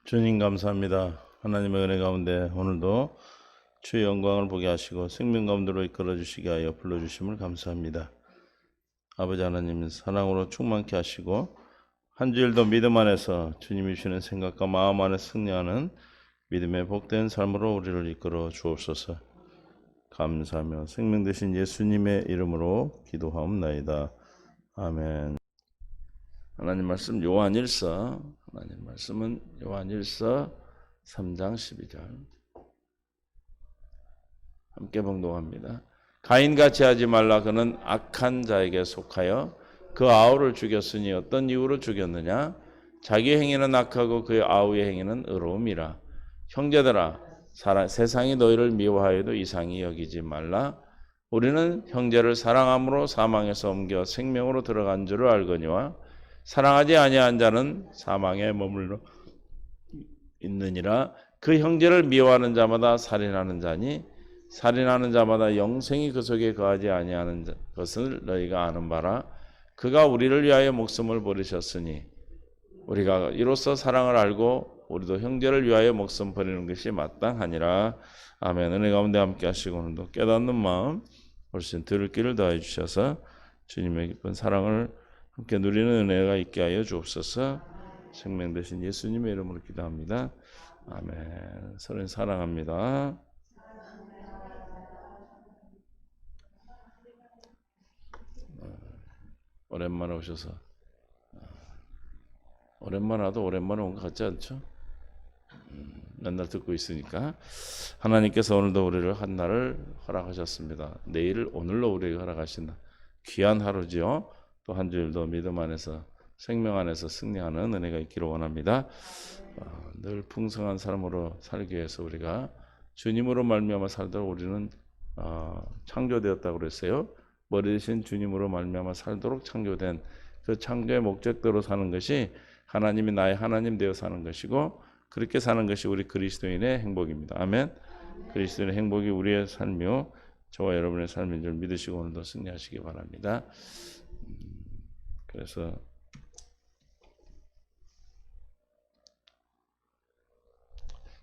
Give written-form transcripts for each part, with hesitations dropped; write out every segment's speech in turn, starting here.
주님 감사합니다. 하나님의 은혜 가운데 오늘도 주의 영광을 보게 하시고 생명 가운데로 이끌어 주시게 하여 불러주심을 감사합니다. 아버지 하나님 사랑으로 충만케 하시고 한 주일도 믿음 안에서 주님이 주시는 생각과 마음 안에 승리하는 믿음의 복된 삶으로 우리를 이끌어 주옵소서. 감사하며 생명 되신 예수님의 이름으로 기도하옵나이다. 아멘. 하나님 말씀 요한일서, 하나님 말씀은 요한일서 3장 12절 함께 봉독합니다. 가인같이 하지 말라. 그는 악한 자에게 속하여 그 아우를 죽였으니 어떤 이유로 죽였느냐? 자기 행위는 악하고 그의 아우의 행위는 의로움이라. 형제들아, 세상이 너희를 미워하여도 이상히 여기지 말라. 우리는 형제를 사랑함으로 사망에서 옮겨 생명으로 들어간 줄을 알거니와 사랑하지 아니한 자는 사망에 머물러 있느니라. 그 형제를 미워하는 자마다 살인하는 자니 살인하는 자마다 영생이 그 속에 거하지 아니하는 것을 너희가 아는 바라. 그가 우리를 위하여 목숨을 버리셨으니 우리가 이로써 사랑을 알고 우리도 형제를 위하여 목숨 버리는 것이 마땅하니라. 아멘. 은혜 가운데 함께 하시고 오늘도 깨닫는 마음 훨씬 들을 길을 더해 주셔서 주님의 깊은 사랑을 함께 누리는 은혜가 있게 하여 주옵소서. 생명 되신 예수님의 이름으로 기도합니다. 아멘. 서로 사랑합니다. 오랜만에 오셔서 오랜만에 와도 오랜만에 온 것 같지 않죠? 맨날 듣고 있으니까 하나님께서 오늘도 우리를 한 날을 허락하셨습니다. 내일을 오늘로 우리에게 허락하신다. 귀한 하루지요. 또 한 주일도 믿음 안에서 생명 안에서 승리하는 은혜가 있기를 원합니다. 늘 풍성한 삶으로 살기 위해서 우리가 주님으로 말미암아 살도록 우리는 창조되었다고 그랬어요. 머리 대신 주님으로 말미암아 살도록 창조된 그 창조의 목적대로 사는 것이 하나님이 나의 하나님 되어 사는 것이고 그렇게 사는 것이 우리 그리스도인의 행복입니다. 아멘. 그리스도인의 행복이 우리의 삶이요 저와 여러분의 삶인 줄 믿으시고 오늘도 승리하시기 바랍니다. 그래서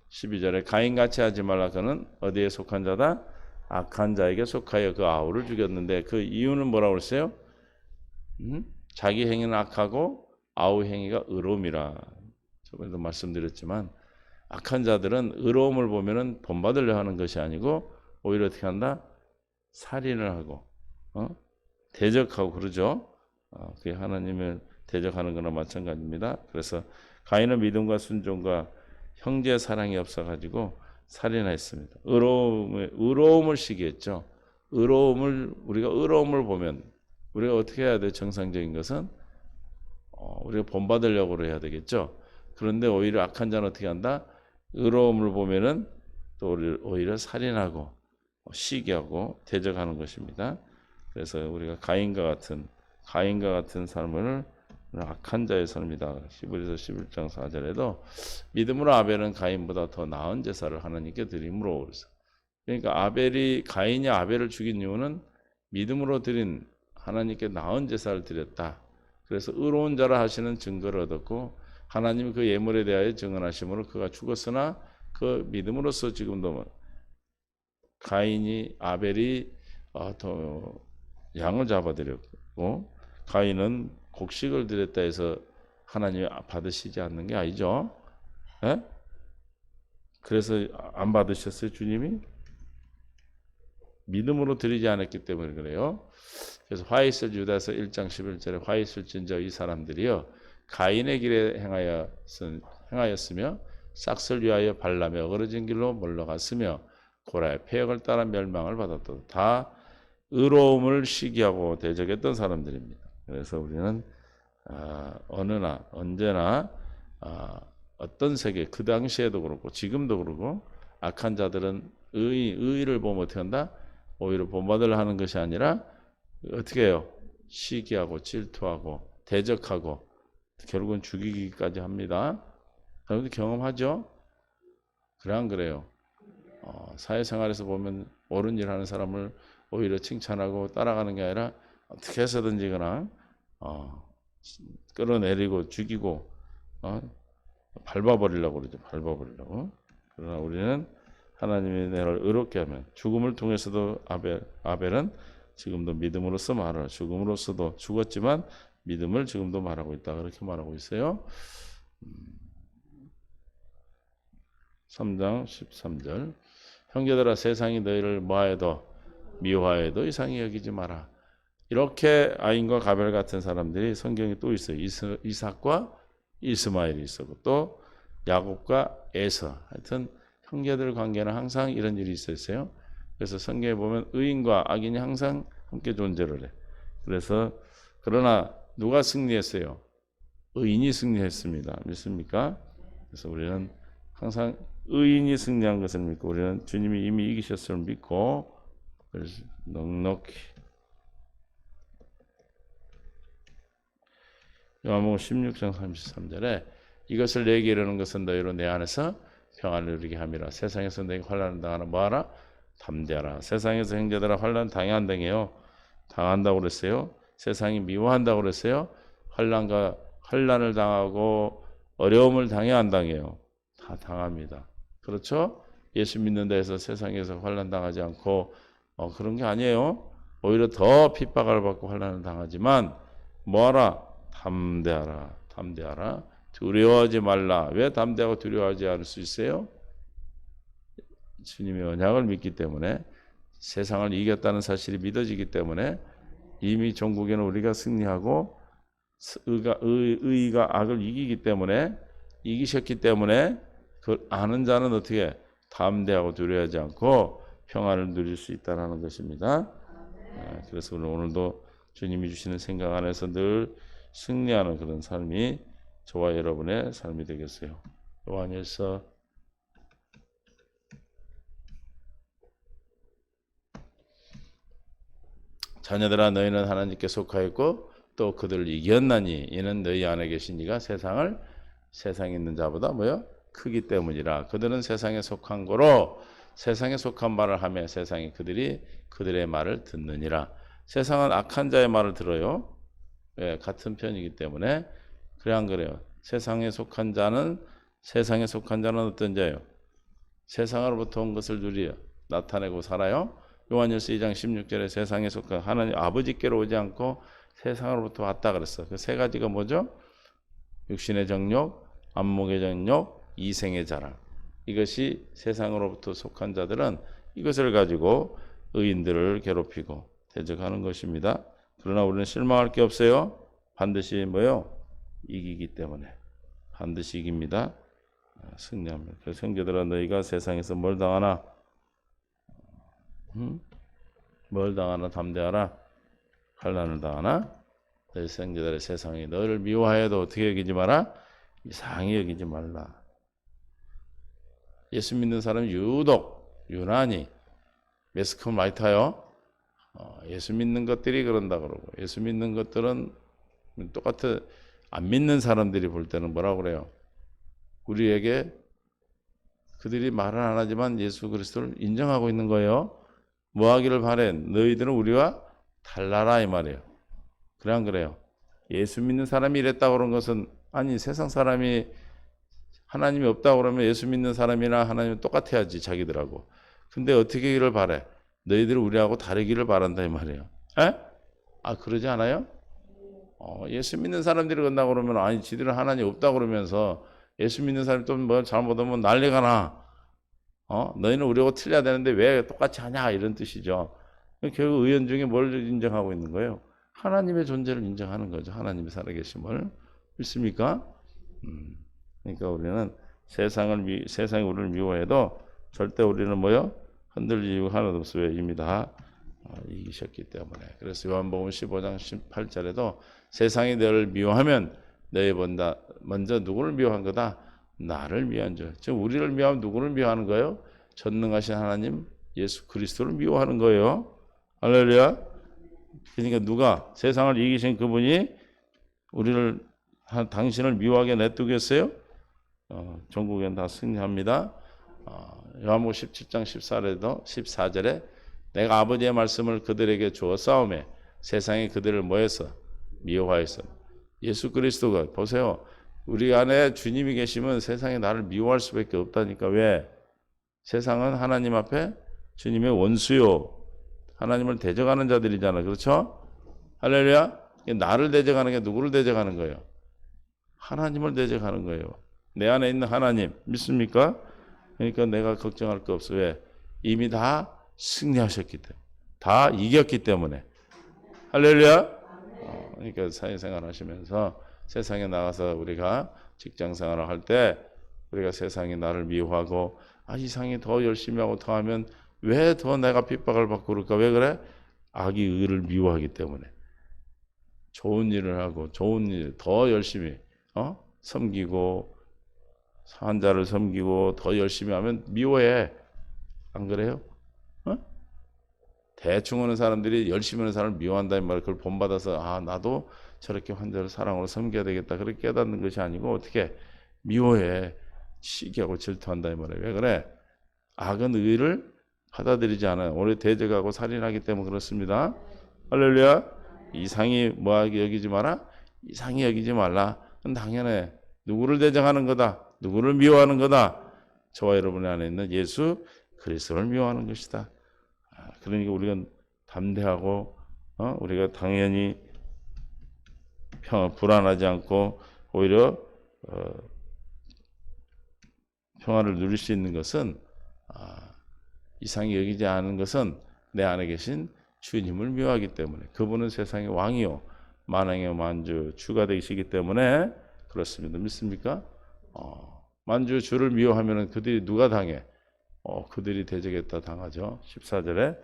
12절에 가인같이 하지 말라. 그는 어디에 속한 자다? 악한 자에게 속하여 그 아우를 죽였는데 그 이유는 뭐라고 그랬어요? 자기 행위는 악하고 아우 행위가 의로움이라. 저번에도 말씀드렸지만 악한 자들은 의로움을 보면은 본받으려 하는 것이 아니고 오히려 어떻게 한다? 살인을 하고 대적하고 그러죠. 그게 하나님을 대적하는 거나 마찬가지입니다. 그래서 가인은 믿음과 순종과 형제 사랑이 없어가지고 살인했습니다. 의로움을 시기했죠. 우리가 의로움을 보면 우리가 어떻게 해야 돼? 정상적인 것은 우리가 본받으려고 해야 되겠죠. 그런데 오히려 악한 자는 어떻게 한다? 의로움을 보면은 또 오히려 살인하고 시기하고 대적하는 것입니다. 그래서 우리가 가인과 같은 삶을 악한 자의 삶이다. 히브리서 11장 4절에도 믿음으로 아벨은 가인보다 더 나은 제사를 하나님께 드림으로. 그러니까 가인이 아벨을 죽인 이유는 믿음으로 드린 하나님께 나은 제사를 드렸다. 그래서 의로운 자라 하시는 증거를 얻었고 하나님이 그 예물에 대하여 증언하심으로 그가 죽었으나 그 믿음으로써 지금도 아벨이 더 양을 잡아드렸고 가인은 곡식을 드렸다 해서 하나님이 받으시지 않는 게 아니죠. 에? 그래서 안 받으셨어요, 주님이? 믿음으로 드리지 않았기 때문에 그래요. 그래서 화 있을 유다서 1장 11절에 화 있을진저 이 사람들이요 가인의 길에 행하였으며 싹을 위하여 발람에 어그러진 길로 물러갔으며 고라의 폐역을 따라 멸망을 받았다. 다 의로움을 시기하고 대적했던 사람들입니다. 그래서 우리는 어느나 언제나 어떤 세계 그 당시에도 그렇고 지금도 그렇고 악한 자들은 의를 보면 어떻게 한다? 오히려 본받으려 하는 것이 아니라 어떻게 해요? 시기하고 질투하고 대적하고 결국은 죽이기까지 합니다. 여러분들 경험하죠? 그래 안 그래요? 사회생활에서 보면 옳은 일 하는 사람을 오히려 칭찬하고 따라가는 게 아니라 어떻게 해서든지 그냥 끌어내리고 죽이고 밟아버리려고 그러죠. 밟아버리려고. 그러나 우리는 하나님이 나를 의롭게 하면 죽음을 통해서도 아벨은 지금도 믿음으로써 말하라. 죽음으로써도 죽었지만 믿음을 지금도 말하고 있다. 그렇게 말하고 있어요. 3장 13절 형제들아 세상이 너희를 뭐하여도 미워하여도 이상히 여기지 마라. 이렇게 아인과 가벨 같은 사람들이 성경에 또 있어요. 이삭과 이스마엘이 있었고 또 야곱과 에서 하여튼 형제들 관계는 항상 이런 일이 있었어요. 그래서 성경에 보면 의인과 악인이 항상 함께 존재를 해. 그래서 그러나 누가 승리했어요? 의인이 승리했습니다. 믿습니까? 그래서 우리는 항상 의인이 승리한 것을 믿고 우리는 주님이 이미 이기셨음을 믿고 그래서 넉넉히 요한복음 16장 33절에 이것을 내게 이르는 것은 너희로 내 안에서 평안을 누리게 함이라. 세상에서 너희가 환난을 당하나 뭐하라? 담대하라. 세상에서 형제들아 환난 당해요. 당한다고 그랬어요. 세상이 미워한다고 그랬어요. 환난을 당하고 어려움을 당해야 안 당해요. 다 당합니다. 그렇죠? 예수 믿는다 해서 세상에서 환난 당하지 않고 그런 게 아니에요. 오히려 더 핍박을 받고 환난을 당하지만 뭐하라? 담대하라. 담대하라. 두려워하지 말라. 왜 담대하고 두려워하지 않을 수 있어요? 주님의 언약을 믿기 때문에 세상을 이겼다는 사실이 믿어지기 때문에 이미 전국에는 우리가 승리하고 의가 악을 이기셨기 때문에 그 아는 자는 어떻게 담대하고 두려워하지 않고 평안을 누릴 수 있다는 것입니다. 그래서 오늘도 주님이 주시는 생각 안에서 늘 승리하는 그런 삶이 저와 여러분의 삶이 되겠어요. 요한일서 '자녀들아 너희는 하나님께 속하였고 또 그들을 이겼나니 이는 너희 안에 계신 이가 세상에 있는 자보다 크기 때문이라. 그들은 세상에 속한 거로 세상에 속한 말을 하며 세상이 그들의 말을 듣느니라.' 세상은 악한 자의 말을 들어요. 왜? 같은 편이기 때문에. 그래 안 그래요? 세상에 속한 자는 어떤 자예요? 세상으로부터 온 것을 나타내고 살아요. 요한일서 2장 16절에 세상에 속한 하나님 아버지께로 오지 않고 세상으로부터 왔다 그랬어. 그 세 가지가 뭐죠? 육신의 정욕, 안목의 정욕, 이생의 자랑. 이것이 세상으로부터 속한 자들은 이것을 가지고 의인들을 괴롭히고 대적하는 것입니다. 그러나 우리는 실망할 게 없어요. 반드시 이기기 때문에 반드시 이깁니다. 승리합니다. 그래서 형제들아 너희가 세상에서 뭘 당하나? 뭘 당하나? 담대하라. 환난을 당하나? 너희 형제들의 세상이 너희를 미워하여도 어떻게 여기지 마라? 이상히 여기지 말라. 예수 믿는 사람이 유난히 매스컴 많이 타요. 예수 믿는 것들이 그런다 그러고 예수 믿는 것들은 똑같아. 안 믿는 사람들이 볼 때는 뭐라고 그래요? 우리에게 그들이 말은 안 하지만 예수 그리스도를 인정하고 있는 거예요. 뭐 하기를 바래? 너희들은 우리와 달라라 이 말이에요. 그래 안 그래요? 예수 믿는 사람이 이랬다고 그런 것은 아니 세상 사람이 하나님이 없다고 그러면 예수 믿는 사람이나 하나님은 똑같아야지 자기들하고. 근데 어떻게 하기를 바래? 너희들은 우리하고 다르기를 바란다 이 말이에요. 에? 그러지 않아요? 예수 믿는 사람들이 그런다고 그러면 아니 지들은 하나님 없다고 그러면서 예수 믿는 사람이 또 잘못하면 난리가 나. 너희는 우리하고 틀려야 되는데 왜 똑같이 하냐 이런 뜻이죠. 결국 의원 중에 뭘 인정하고 있는 거예요? 하나님의 존재를 인정하는 거죠. 하나님의 살아계심을. 믿습니까? 그러니까 우리는 세상이 우리를 미워해도 절대 우리는 흔들릴 이유가 하나도 없어요. 왜? 이미 다 이기셨기 때문에. 그래서 요한복음 15장 18절에도 세상이 너를 미워하면 너희 먼저 누구를 미워한 거다? 나를 미워한 줄. 즉 우리를 미워하면 누구를 미워하는 거예요? 전능하신 하나님 예수 그리스도를 미워하는 거예요. 할렐루야. 그러니까 누가 세상을 이기신 그분이 당신을 미워하게 냅두겠어요? 전국엔 다 승리합니다. 요한복음 17장 14절에 내가 아버지의 말씀을 그들에게 주어 싸우매 세상이 그들을 뭐해서? 미워하였어. 예수 그리스도가 보세요. 우리 안에 주님이 계시면 세상에 나를 미워할 수밖에 없다니까. 왜? 세상은 하나님 앞에 주님의 원수요. 하나님을 대적하는 자들이잖아. 그렇죠? 할렐루야. 나를 대적하는 게 누구를 대적하는 거예요? 하나님을 대적하는 거예요. 내 안에 있는 하나님 믿습니까? 그러니까 내가 걱정할 거 없어. 왜? 이미 다 승리하셨기 때문에. 다 이겼기 때문에. 할렐루야. 그러니까 사회생활 하시면서 세상에 나가서 우리가 직장생활을 할 때 우리가 세상이 나를 미워하고 이상이 더 열심히 하고 더 하면 왜 더 내가 핍박을 받고 그럴까? 왜 그래? 악이 의를 미워하기 때문에. 좋은 일을 하고 좋은 일 더 열심히 섬기고 산자를 섬기고 더 열심히 하면 미워해. 안 그래요? 대충 하는 사람들이 열심히 하는 사람을 미워한다는 말, 그걸 본받아서 나도 저렇게 환자를 사랑으로 섬겨야 되겠다 그렇게 깨닫는 것이 아니고 어떻게 미워해. 시기하고 질투한다는 말이에요. 왜 그래? 악은 의를 받아들이지 않아요. 오래 대적하고 살인하기 때문에 그렇습니다. 할렐루야. 이상이 뭐하게 여기지 마라. 이상히 여기지 말라. 그건 당연해. 누구를 대적하는 거다. 누구를 미워하는 거다. 저와 여러분 안에 있는 예수 그리스도를 미워하는 것이다. 그러니까 우리가 담대하고 우리가 당연히 불안하지 않고 오히려 평화를 누릴 수 있는 것은 이상히 여기지 않은 것은 내 안에 계신 주님을 미워하기 때문에. 그분은 세상의 왕이요 만왕의 만주 주가 되시기 때문에 그렇습니다. 믿습니까? 만주 주를 미워하면 그들이 누가 당해? 그들이 대적했다 당하죠. 14절에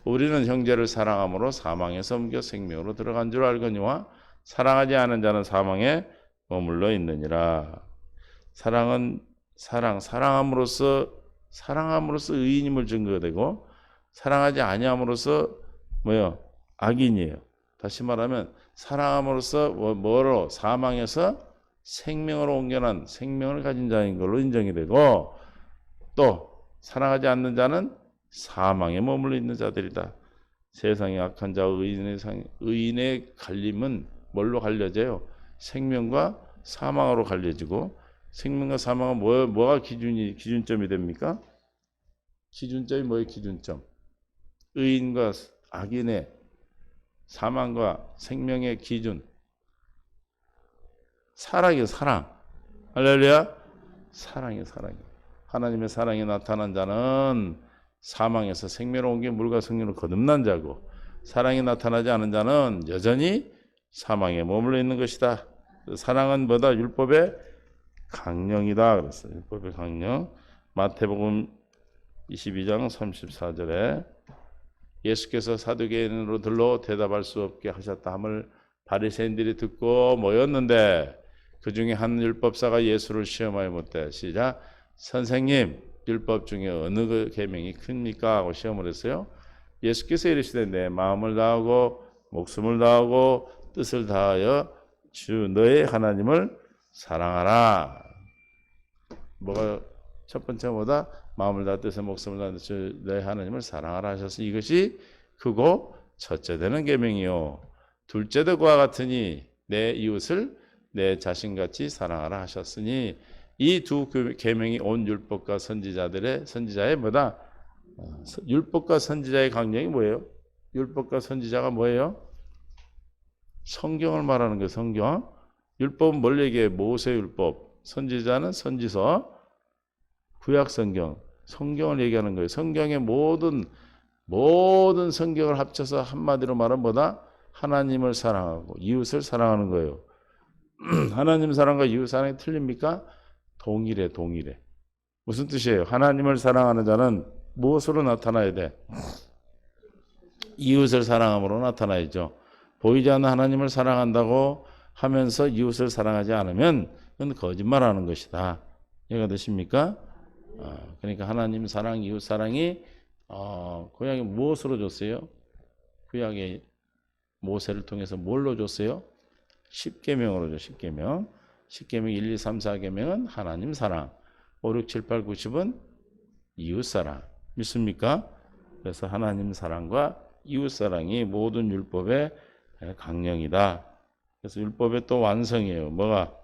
우리는 형제를 사랑함으로 사망에서 옮겨 생명으로 들어간 줄 알거니와 사랑하지 않은 자는 사망에 머물러 있느니라. 사랑은 사랑함으로써 의인임을 증거가 되고 사랑하지 아니함으로써 뭐요? 악인이에요. 다시 말하면 사랑함으로써 뭐로? 사망에서 생명으로 옮겨난 생명을 가진 자인 걸로 인정이 되고 또 사랑하지 않는 자는 사망에 머물러 있는 자들이다. 세상의 악한 자와 의인의 갈림은 뭘로 갈려져요? 생명과 사망으로 갈려지고 생명과 사망은 뭐가 기준점이 됩니까? 기준점이 뭐예요? 기준점. 의인과 악인의 사망과 생명의 기준. 사랑이요, 사랑. 할렐루야. 사랑이요. 하나님의 사랑이 나타난 자는 사망에서 생명으로 옮긴 물과 성령으로 거듭난 자고 사랑이 나타나지 않은 자는 여전히 사망에 머물러 있는 것이다. 사랑은 뭐다? 율법의 강령이다. 그랬어요. 율법의 강령. 마태복음 22장 34절에 예수께서 사두개인으로 들러 대답할 수 없게 하셨다 함을 바리새인들이 듣고 모였는데 그 중에 한 율법사가 예수를 시험하여 묻되 시작 선생님 율법 중에 어느 그 계명이 큽니까? 하고 시험을 했어요. 예수께서 이르시되 내 마음을 다하고 목숨을 다하고 뜻을 다하여 주 너의 하나님을 사랑하라. 뭐가 첫 번째 뭐다? 마음을 다하 뜻을 목숨을 다하여 주 너의 하나님을 사랑하라 하셔서 이것이 크고 첫째 되는 계명이요 둘째도 그와 같으니 내 이웃을 내 자신같이 사랑하라 하셨으니 이 두 계명이 온 율법과 선지자의 뭐다? 율법과 선지자의 강령이 뭐예요? 율법과 선지자가 뭐예요? 성경을 말하는 거예요. 성경. 율법은 뭘 얘기해? 모세율법. 선지자는 선지서. 구약성경. 성경을 얘기하는 거예요. 성경의 모든 성경을 합쳐서 한마디로 말하면 뭐다? 하나님을 사랑하고 이웃을 사랑하는 거예요. 하나님 사랑과 이웃 사랑이 틀립니까? 동일해. 무슨 뜻이에요? 하나님을 사랑하는 자는 무엇으로 나타나야 돼? 이웃을 사랑함으로 나타나야죠. 보이지 않는 하나님을 사랑한다고 하면서 이웃을 사랑하지 않으면 그건 거짓말하는 것이다. 이해가 되십니까? 그러니까 하나님 사랑, 이웃 사랑이 구약에 무엇으로 줬어요? 구약에 모세를 통해서 뭘로 줬어요? 10계명으로 줘. 10계명 1, 2, 3, 4계명은 하나님 사랑. 5, 6, 7, 8, 90은 이웃 사랑. 믿습니까? 그래서 하나님 사랑과 이웃 사랑이 모든 율법의 강령이다. 그래서 율법의 또 완성이에요. 뭐가?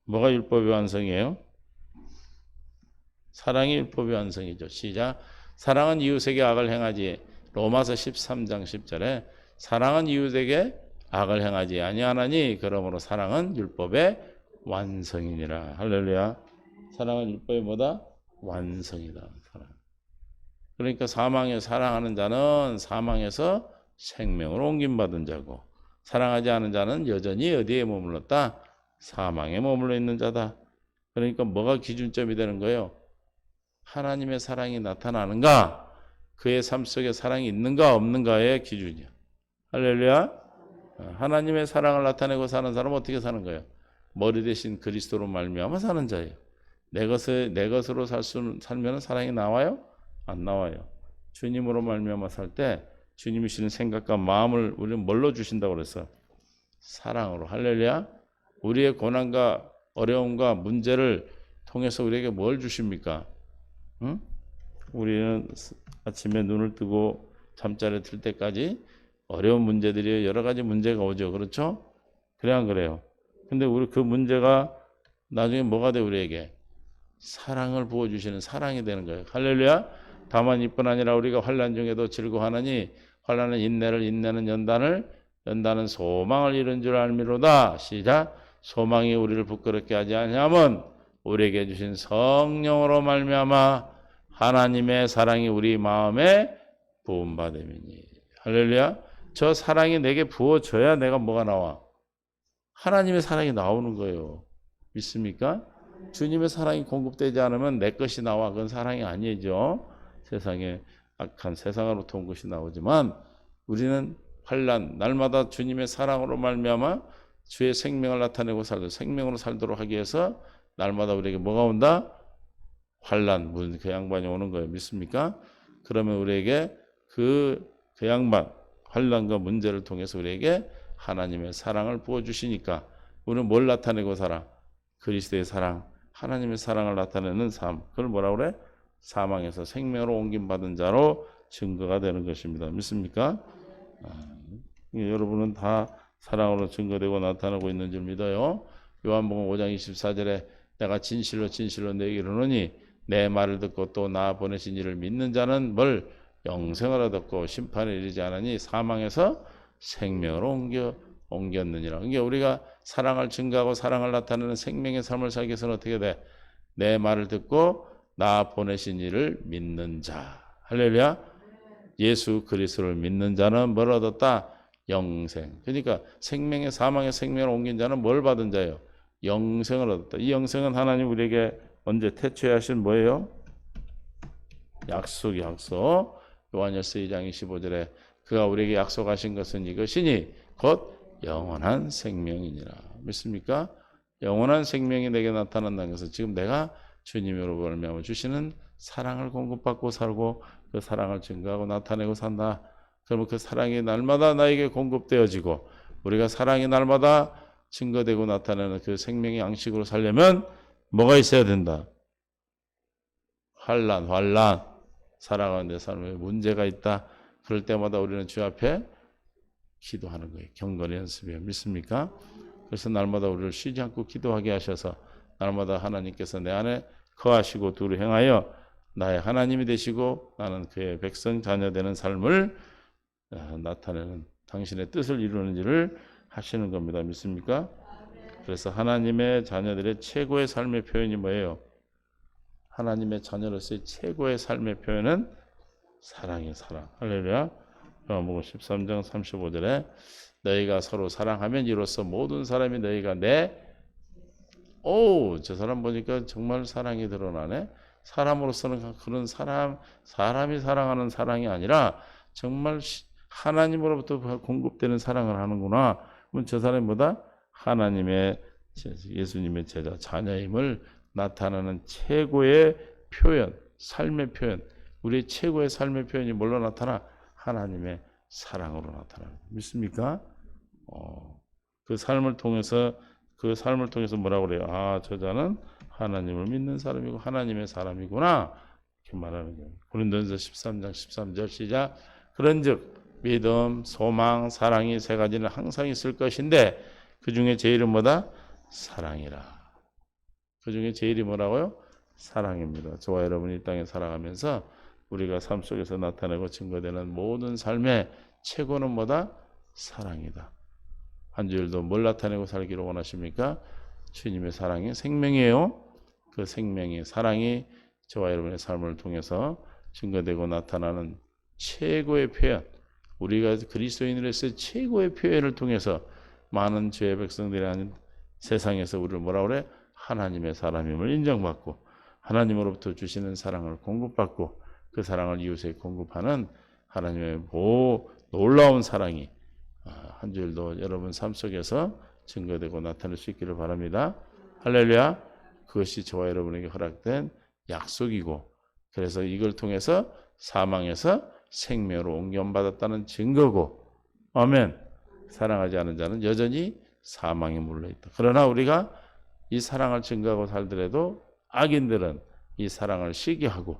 뭐가 율법의 완성이에요? 사랑이 율법의 완성이죠. 시작. 사랑은 이웃에게 악을 행하지. 로마서 13장 10절에 사랑은 이웃에게 악을 행하지 아니하나니 그러므로 사랑은 율법의 완성이니라. 할렐루야. 사랑은 율법의 뭐다? 완성이다. 사랑. 그러니까 사망에 사랑하는 자는 사망에서 생명으로 옮김받은 자고 사랑하지 않은 자는 여전히 어디에 머물렀다? 사망에 머물러 있는 자다. 그러니까 뭐가 기준점이 되는 거예요? 하나님의 사랑이 나타나는가? 그의 삶 속에 사랑이 있는가 없는가의 기준이야. 할렐루야. 하나님의 사랑을 나타내고 사는 사람은 어떻게 사는 거예요? 머리 대신 그리스도로 말미암아 사는 자예요. 내 것으로 살면 사랑이 나와요? 안 나와요. 주님으로 말미암아 살 때 주님이 주시는 생각과 마음을 우리는 뭘로 주신다고 그랬어? 사랑으로. 할렐루야. 우리의 고난과 어려움과 문제를 통해서 우리에게 뭘 주십니까? 응? 우리는 아침에 눈을 뜨고 잠자리에 들 때까지 어려운 문제들이 여러 가지 문제가 오죠. 그렇죠? 그래 안 그래요? 근데 우리 그 문제가 나중에 뭐가 돼 우리에게? 사랑을 부어주시는 사랑이 되는 거예요. 할렐루야. 다만 이뿐 아니라 우리가 환난 중에도 즐거워하느니 환난은 인내를 인내는 연단은 소망을 이룬 줄 알미로다. 시작. 소망이 우리를 부끄럽게 하지 아니하면 우리에게 주신 성령으로 말미암아 하나님의 사랑이 우리 마음에 부음받음이니. 할렐루야. 저 사랑이 내게 부어져야 내가 뭐가 나와? 하나님의 사랑이 나오는 거예요. 믿습니까? 주님의 사랑이 공급되지 않으면 내 것이 나와. 그건 사랑이 아니죠. 세상에 악한 세상으로부터 온 것이 나오지만 우리는 환난 날마다 주님의 사랑으로 말미암아 주의 생명을 나타내고 생명으로 살도록 하기 위해서 날마다 우리에게 뭐가 온다? 환난, 그 양반이 오는 거예요. 믿습니까? 그러면 우리에게 그 양반, 환난과 문제를 통해서 우리에게 하나님의 사랑을 부어주시니까 우리는 뭘 나타내고 살아? 그리스도의 사랑, 하나님의 사랑을 나타내는 삶. 그걸 뭐라 그래? 사망에서 생명으로 옮김받은 자로 증거가 되는 것입니다. 믿습니까? 여러분은 다 사랑으로 증거되고 나타나고 있는 줄 믿어요. 요한복음 5장 24절에 내가 진실로 너에게 이르노니 내 말을 듣고 또 나 보내신 이를 믿는 자는 뭘 영생을 얻었고 심판에 이르지 않으니 사망에서 생명으로 옮겼느니라. 그러니까 우리가 사랑을 증거하고 사랑을 나타내는 생명의 삶을 살기 위해서는 어떻게 돼? 내 말을 듣고 나 보내신 이를 믿는 자. 할렐루야. 예수 그리스도를 믿는 자는 뭘 얻었다? 영생. 그러니까 생명의 사망의 생명을 옮긴 자는 뭘 받은 자예요? 영생을 얻었다. 이 영생은 하나님 우리에게 언제 태초하신 뭐예요? 약속. 요한일서 2장 25절에 그가 우리에게 약속하신 것은 이것이니 곧 영원한 생명이니라. 믿습니까? 영원한 생명이 내게 나타난다는 것은 지금 내가 주님으로 말미암아 주시는 사랑을 공급받고 살고 그 사랑을 증거하고 나타내고 산다. 그러면 그 사랑이 날마다 나에게 공급되어지고 우리가 사랑이 날마다 증거되고 나타내는 그 생명의 양식으로 살려면 뭐가 있어야 된다? 환난. 살아가는 내 삶에 문제가 있다. 그럴 때마다 우리는 주 앞에 기도하는 거예요. 경건의 연습이에요. 믿습니까? 그래서 날마다 우리를 쉬지 않고 기도하게 하셔서 날마다 하나님께서 내 안에 거하시고 두루 행하여 나의 하나님이 되시고 나는 그의 백성 자녀 되는 삶을 나타내는 당신의 뜻을 이루는 일을 하시는 겁니다. 믿습니까? 그래서 하나님의 자녀들의 최고의 삶의 표현이 뭐예요? 하나님의 자녀로서의 최고의 삶의 표현은 사랑이에요. 사랑. 할렐루야. 요한복음 13장 35절에 너희가 서로 사랑하면 이로써 모든 사람이 너희가 저 사람 보니까 정말 사랑이 드러나네. 사람으로서는 그런 사람이 사랑하는 사랑이 아니라 정말 하나님으로부터 공급되는 사랑을 하는구나. 그럼 저 사람이 뭐다? 하나님의 예수님의 제자 자녀임을 나타나는 최고의 표현, 삶의 표현. 우리의 최고의 삶의 표현이 뭘로 나타나? 하나님의 사랑으로 나타나는. 믿습니까? 그 삶을 통해서 뭐라고 그래요? 저 자는 하나님을 믿는 사람이고 하나님의 사람이구나. 이렇게 말하는 거예요. 고린도전서 13장 13절 시작. 그런즉 믿음, 소망, 사랑이 세 가지는 항상 있을 것인데 그 중에 제일은 뭐다? 사랑이라. 그 중에 제일이 뭐라고요? 사랑입니다. 저와 여러분이 이 땅에 살아가면서 우리가 삶 속에서 나타내고 증거되는 모든 삶의 최고는 뭐다? 사랑이다. 한 주일도 뭘 나타내고 살기를 원하십니까? 주님의 사랑이 생명이에요. 그 생명의 사랑이 저와 여러분의 삶을 통해서 증거되고 나타나는 최고의 표현, 우리가 그리스도인으로서의 최고의 표현을 통해서 많은 죄의 백성들이 아닌 세상에서 우리를 뭐라 그래? 하나님의 사람임을 인정받고 하나님으로부터 주시는 사랑을 공급받고 그 사랑을 이웃에 공급하는 하나님의 놀라운 사랑이 한 주일도 여러분 삶 속에서 증거되고 나타날 수 있기를 바랍니다. 할렐루야. 그것이 저와 여러분에게 허락된 약속이고 그래서 이걸 통해서 사망에서 생명으로 옮겨받았다는 증거고 아멘. 사랑하지 않은 자는 여전히 사망에 물려있다. 그러나 우리가 이 사랑을 증거하고 살더라도 악인들은 이 사랑을 시기하고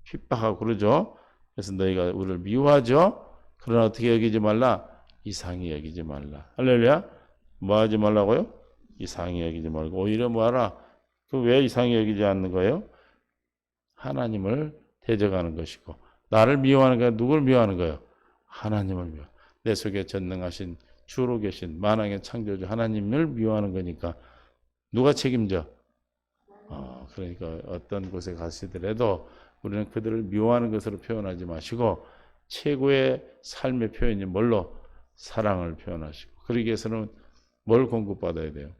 핍박하고 그러죠. 그래서 너희가 우리를 미워하죠. 그러나 어떻게 여기지 말라? 이상히 여기지 말라. 할렐루야. 뭐 하지 말라고요? 이상히 여기지 말고 오히려 뭐하라? 그 왜 이상히 여기지 않는 거예요? 하나님을 대적하는 것이고 나를 미워하는 거야. 누굴 미워하는 거예요? 하나님을 미워. 내 속에 전능하신 주로 계신 만왕의 창조주 하나님을 미워하는 거니까 누가 책임져? 그러니까 어떤 곳에 가시더라도 우리는 그들을 미워하는 것으로 표현하지 마시고 최고의 삶의 표현이 뭘로? 사랑을 표현하시고 그러기 위해서는 뭘 공급받아야 돼요?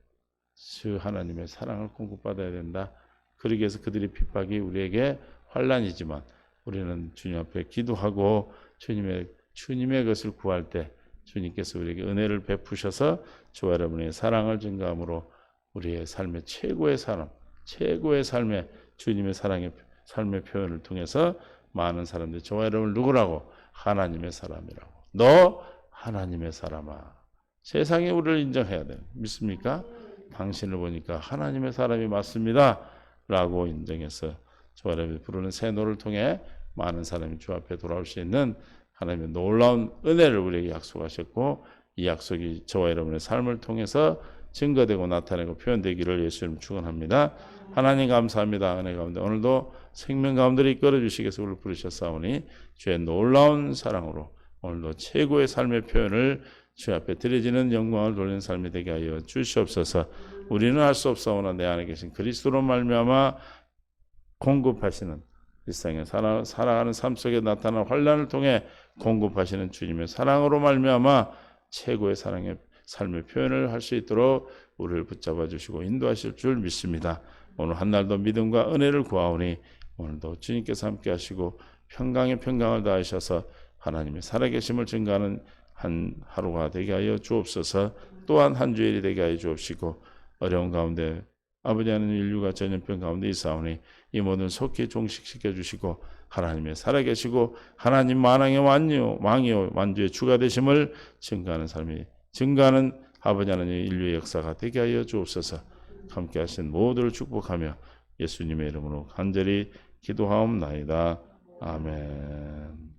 주 하나님의 사랑을 공급받아야 된다. 그러기 위해서 그들의 핍박이 우리에게 환난이지만 우리는 주님 앞에 기도하고 주님의 것을 구할 때 주님께서 우리에게 은혜를 베푸셔서 저와 여러분의 사랑을 증가함으로 우리의 삶의 최고의 사람, 최고의 삶의 주님의 사랑의 삶의 표현을 통해서 많은 사람들이 저와 여러분을 누구라고? 하나님의 사람이라고. 너 하나님의 사람아. 세상에 우리를 인정해야 돼. 믿습니까? 당신을 보니까 하나님의 사람이 맞습니다. 라고 인정해서 저와 여러분이 부르는 새 노를 통해 많은 사람이 주 앞에 돌아올 수 있는 하나님의 놀라운 은혜를 우리에게 약속하셨고 이 약속이 저와 여러분의 삶을 통해서 증거되고 나타내고 표현되기를 예수님 축원합니다. 하나님 감사합니다. 은혜 가운데 오늘도 생명 가운데 이끌어 주시겠어 우리를 부르셨사오니 주의 놀라운 사랑으로 오늘도 최고의 삶의 표현을 주 앞에 드려지는 영광을 돌리는 삶이 되게 하여 주시옵소서. 우리는 할 수 없사오나 내 안에 계신 그리스도로 말미암아 공급하시는 일상에 살아가는 삶 속에 나타나는 환난을 통해 공급하시는 주님의 사랑으로 말미암아 최고의 사랑의 삶의 표현을 할 수 있도록 우리를 붙잡아 주시고 인도하실 줄 믿습니다. 오늘 한날도 믿음과 은혜를 구하오니 오늘도 주님께서 함께 하시고 평강에 평강을 다하셔서 하나님의 살아계심을 증거하는 한 하루가 되게 하여 주옵소서. 또한 한 주일이 되게 하여 주옵시고 어려운 가운데 아버지 하나님 인류가 전염병 가운데 있사오니 이 모든 속히 종식시켜 주시고 하나님의 살아계시고 하나님 만왕의 왕이요 완주의 주가 되심을 증거하는 아버지 하나님 인류의 역사가 되게 하여 주옵소서. 함께 하신 모두를 축복하며 예수님의 이름으로 간절히 기도하옵나이다. 아멘.